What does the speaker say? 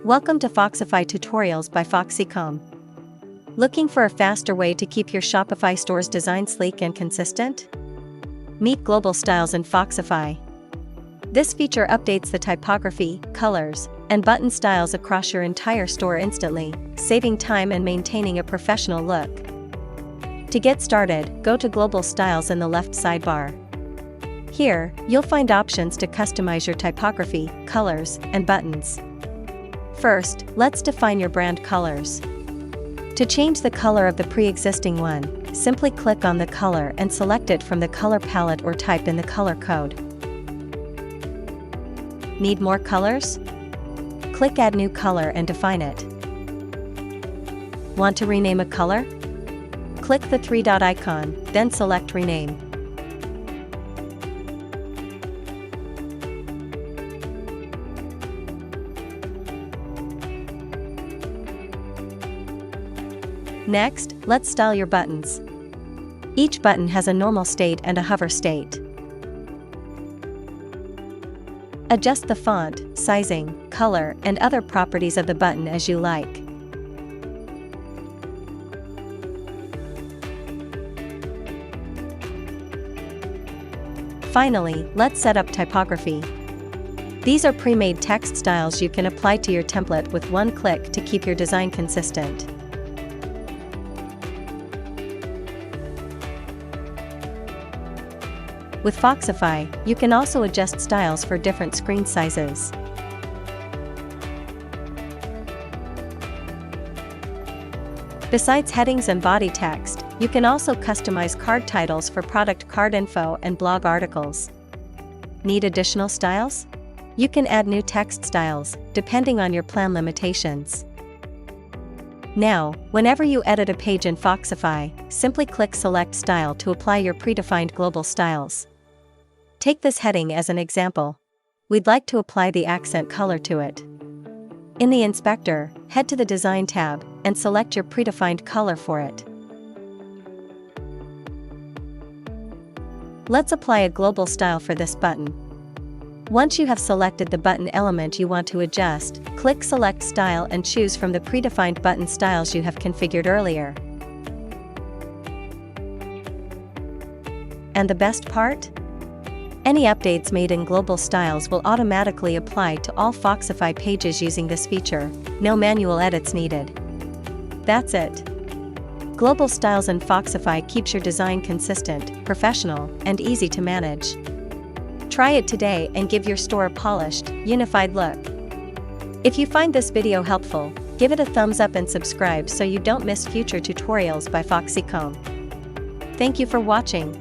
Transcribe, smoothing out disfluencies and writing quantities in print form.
Welcome to Foxify Tutorials by FoxEcom. Looking for a faster way to keep your Shopify store's design sleek and consistent? Meet global styles in Foxify. This feature updates the typography, colors, and button styles across your entire store instantly, saving time and maintaining a professional look. To get started, go to Global Styles in the left sidebar. Here, you'll find options to customize your typography, colors, and buttons. First, let's define your brand colors. To change the color of the pre-existing one, simply click on the color and select it from the color palette or type in the color code. Need more colors? Click Add New Color and define it. Want to rename a color? Click the three-dot icon, then select Rename. Next, let's style your buttons. Each button has a normal state and a hover state. Adjust the font, sizing, color, and other properties of the button as you like. Finally, let's set up typography. These are pre-made text styles you can apply to your template with one click to keep your design consistent. With Foxify, you can also adjust styles for different screen sizes. Besides headings and body text, you can also customize card titles for product card info and blog articles. Need additional styles? You can add new text styles, depending on your plan limitations. Now, whenever you edit a page in Foxify, simply click Select Style to apply your predefined global styles. Take this heading as an example. We'd like to apply the accent color to it. In the inspector, head to the Design tab and select your predefined color for it. Let's apply a global style for this button. Once you have selected the button element you want to adjust, click Select Style and choose from the predefined button styles you have configured earlier. And the best part? Any updates made in global styles will automatically apply to all Foxify pages using this feature, no manual edits needed. That's it. Global styles in Foxify keeps your design consistent, professional, and easy to manage. Try it today and give your store a polished, unified look. If you find this video helpful, give it a thumbs up and subscribe so you don't miss future tutorials by FoxEcom. Thank you for watching.